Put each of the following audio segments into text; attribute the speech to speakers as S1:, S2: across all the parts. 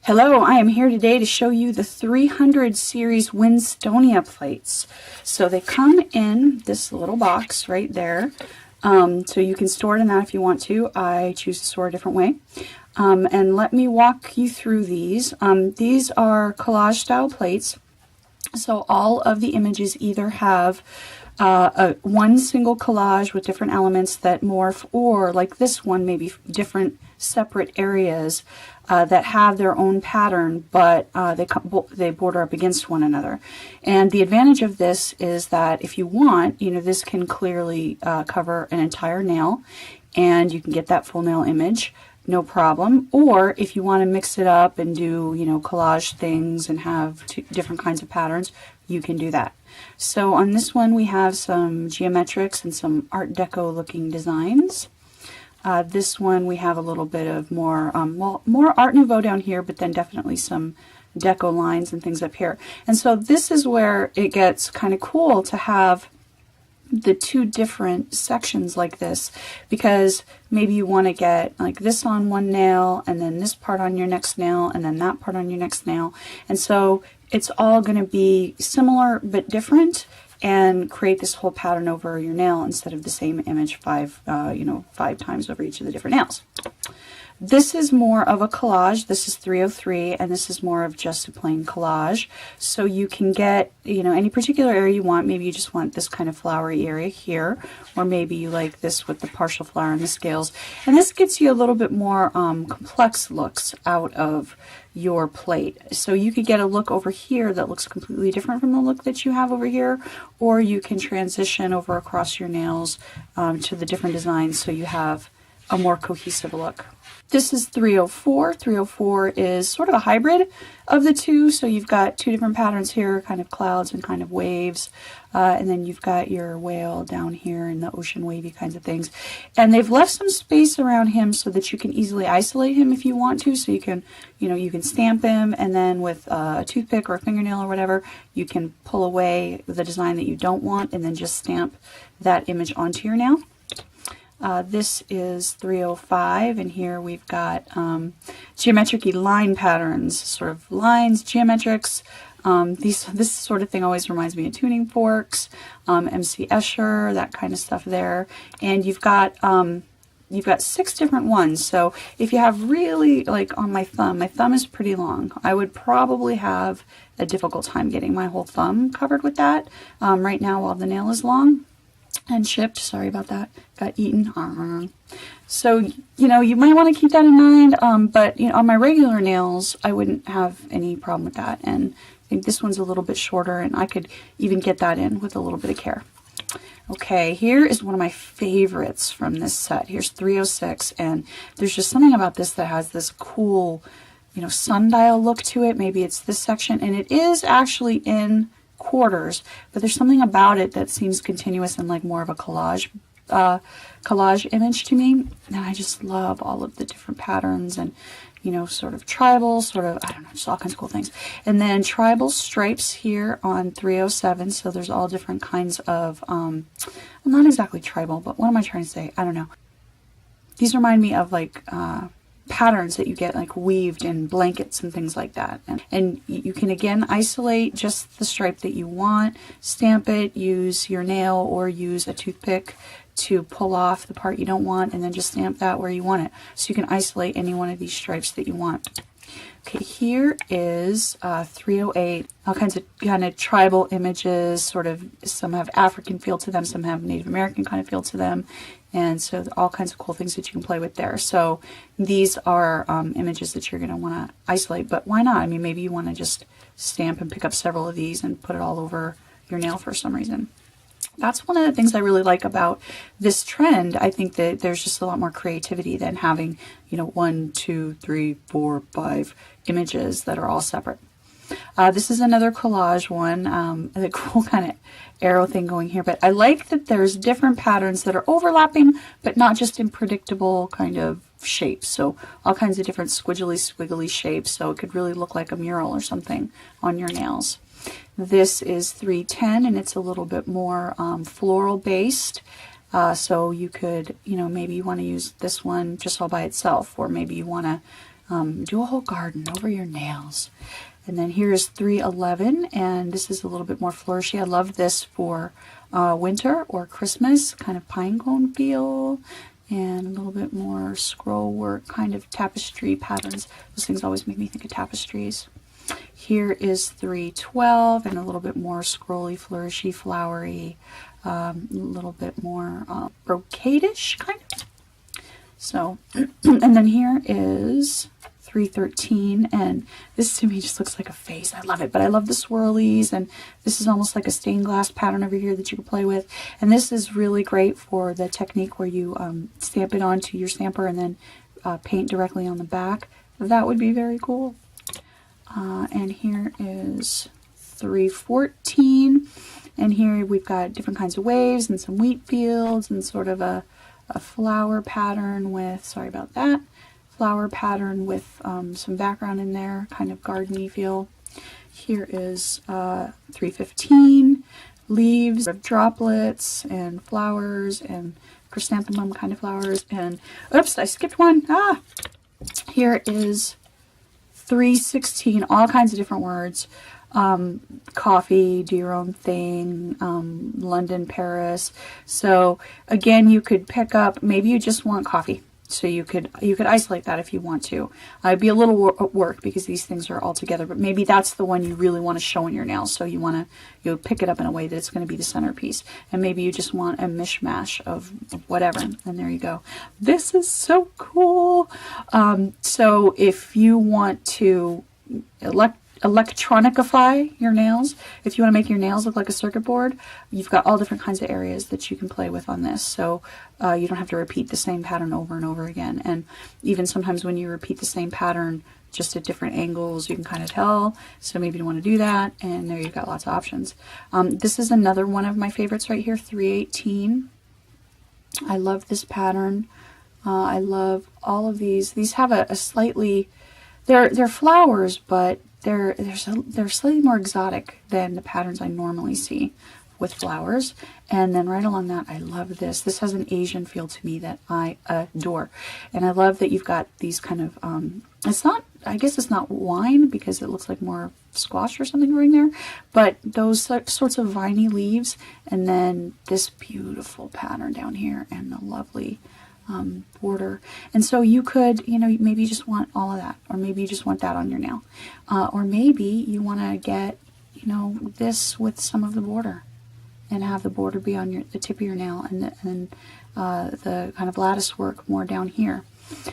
S1: Hello, I am here today to show you the 300 series Winstonia plates. So they come in this little box right there. So you can store it in that if you want to. I choose to store a different way. And let me walk you through these. These are collage style plates. So all of the images either have one single collage with different elements that morph, or like this one, maybe different separate areas that have their own pattern, but they border up against one another. And the advantage of this is that if you want, this can clearly cover an entire nail, and you can get that full nail image, no problem. Or if you want to mix it up and do, collage things and have different kinds of patterns, you can do that. So on this one we have some geometrics and some Art Deco looking designs. This one we have a little bit of more Art Nouveau down here, but then definitely some deco lines and things up here. And so this is where it gets kind of cool to have the two different sections like this, because maybe you want to get like this on one nail and then this part on your next nail and then that part on your next nail. And so it's all going to be similar but different, and create this whole pattern over your nail instead of the same image five times over each of the different nails. This is more of a collage. This is 303, and this is more of just a plain collage. So you can get, any particular area you want. Maybe you just want this kind of flowery area here, or maybe you like this with the partial flower and the scales. And this gets you a little bit more complex looks out of your plate. So you could get a look over here that looks completely different from the look that you have over here, or you can transition over across your nails to the different designs so you have a more cohesive look. This is 304. 304 is sort of a hybrid of the two. So you've got two different patterns here, kind of clouds and kind of waves. And then you've got your whale down here and the ocean wavy kinds of things. And they've left some space around him so that you can easily isolate him if you want to. So you can, you can stamp him, and then with a toothpick or a fingernail or whatever, you can pull away the design that you don't want and then just stamp that image onto your nail. This is 305, and here we've got geometric line patterns, sort of lines, geometrics. This sort of thing always reminds me of tuning forks, MC Escher, that kind of stuff there. And you've got 6 different ones. So if you have really, like on my thumb is pretty long. I would probably have a difficult time getting my whole thumb covered with that right now while the nail is long and chipped. Sorry about that. Got eaten. So, you might want to keep that in mind. But, on my regular nails, I wouldn't have any problem with that. And I think this one's a little bit shorter, and I could even get that in with a little bit of care. Okay, here is one of my favorites from this set. Here's 306, and there's just something about this that has this cool, sundial look to it. Maybe it's this section, and it is actually in quarters, but there's something about it that seems continuous and like more of a collage image to me. And I just love all of the different patterns and sort of tribal, I don't know, just all kinds of cool things. And then tribal stripes here on 307. So there's all different kinds of well, not exactly tribal, but what am I trying to say? I don't know. These remind me of like patterns that you get like weaved in blankets and things like that. And you can again isolate just the stripe that you want, stamp it, use your nail or use a toothpick to pull off the part you don't want, and then just stamp that where you want it. So you can isolate any one of these stripes that you want. Okay, here is 308, all kinds of kind of tribal images, sort of, some have African feel to them, some have Native American kind of feel to them, and so all kinds of cool things that you can play with there. So these are images that you're going to want to isolate, but why not? I mean, maybe you want to just stamp and pick up several of these and put it all over your nail for some reason. That's one of the things I really like about this trend. I think that there's just a lot more creativity than having, 1, 2, 3, 4, 5 images that are all separate. This is another collage one, the cool kind of arrow thing going here, but I like that there's different patterns that are overlapping, but not just in predictable kind of shapes. So all kinds of different squiggly shapes, so it could really look like a mural or something on your nails. This is 310, and it's a little bit more floral based. So you could, maybe you want to use this one just all by itself, or maybe you want to do a whole garden over your nails. And then here's 311, and this is a little bit more flourishy. I love this for winter or Christmas, kind of pine cone feel, and a little bit more scroll work, kind of tapestry patterns. Those things always make me think of tapestries. Here is 312, and a little bit more scrolly, flourishy, flowery, a little bit more brocade-ish, kind of. So, and then here is 313, and this to me just looks like a face. I love it, but I love the swirlies, and this is almost like a stained glass pattern over here that you can play with. And this is really great for the technique where you stamp it onto your stamper and then paint directly on the back. That would be very cool. And here is 314, and here we've got different kinds of waves and some wheat fields and sort of a flower pattern with, sorry about that, flower pattern with some background in there, kind of gardeny feel. Here is 315, leaves of droplets and flowers and chrysanthemum kind of flowers, and oops, I skipped one. Here is 316, all kinds of different words. Coffee, do your own thing, London, Paris. So again, you could pick up, maybe you just want coffee. So you could isolate that if you want to. It'd be a little work because these things are all together, but maybe that's the one you really want to show in your nails. So you'll pick it up in a way that it's going to be the centerpiece. And maybe you just want a mishmash of whatever. And there you go. This is so cool. So if you want to electronicify your nails, if you want to make your nails look like a circuit board, you've got all different kinds of areas that you can play with on this. So you don't have to repeat the same pattern over and over again. And even sometimes when you repeat the same pattern just at different angles, you can kind of tell. So maybe you want to do that, and there you've got lots of options. This is another one of my favorites right here, 318. I love this pattern. I love all of these. These have a slightly, they're flowers, but they're slightly more exotic than the patterns I normally see with flowers. And then right along that, I love this. This has an Asian feel to me that I adore. And I love that you've got these kind of, it's not, I guess it's not wine because it looks like more squash or something growing there, but those sorts of viney leaves, and then this beautiful pattern down here and the lovely border. And so you could, maybe you just want all of that, or maybe you just want that on your nail, or maybe you want to get, this with some of the border, and have the border be on the tip of your nail, and the kind of lattice work more down here.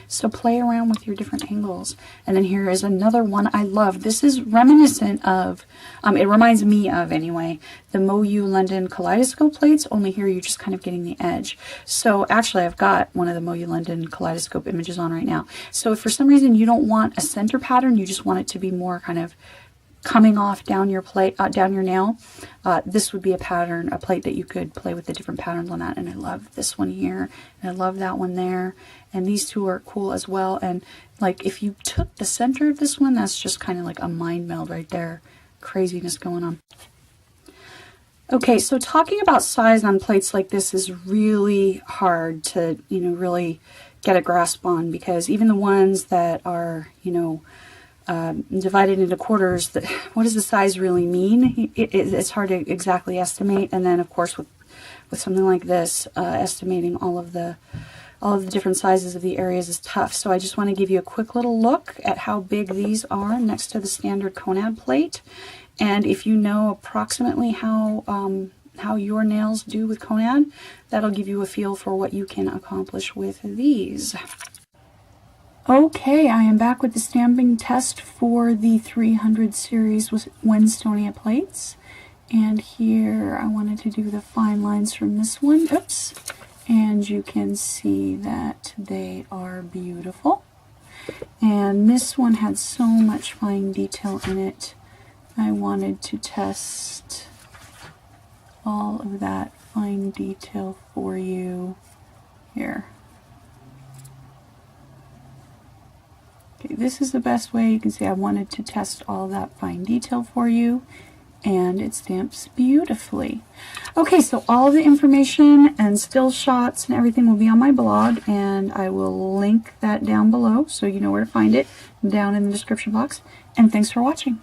S1: So play around with your different angles. And then here is another one I love. This is reminiscent of, it reminds me of anyway, the Moyu London kaleidoscope plates, only here you're just kind of getting the edge. So actually I've got one of the Moyu London kaleidoscope images on right now. So if for some reason you don't want a center pattern, you just want it to be more kind of coming off down your plate, down your nail, this would be a plate that you could play with the different patterns on that. And I love this one here, and I love that one there, and these two are cool as well. And like if you took the center of this one, that's just kind of like a mind meld right there. Craziness going on. Okay, so talking about size on plates like this is really hard to, really get a grasp on, because even the ones that are, divided into quarters, what does the size really mean? It's hard to exactly estimate. And then of course with something like this, estimating all of the different sizes of the areas is tough. So I just want to give you a quick little look at how big these are next to the standard Conad plate. And if you know approximately how your nails do with Conad, that'll give you a feel for what you can accomplish with these. Okay, I am back with the stamping test for the 300 series with Winstonia plates. And here I wanted to do the fine lines from this one. Oops. And you can see that they are beautiful. And this one had so much fine detail in it. I wanted to test all of that fine detail for you here. Okay, this is the best way. You can see I wanted to test all that fine detail for you. and it stamps beautifully. Okay, so all the information and still shots and everything will be on my blog, and I will link that down below so you know where to find it down in the description box. And thanks for watching.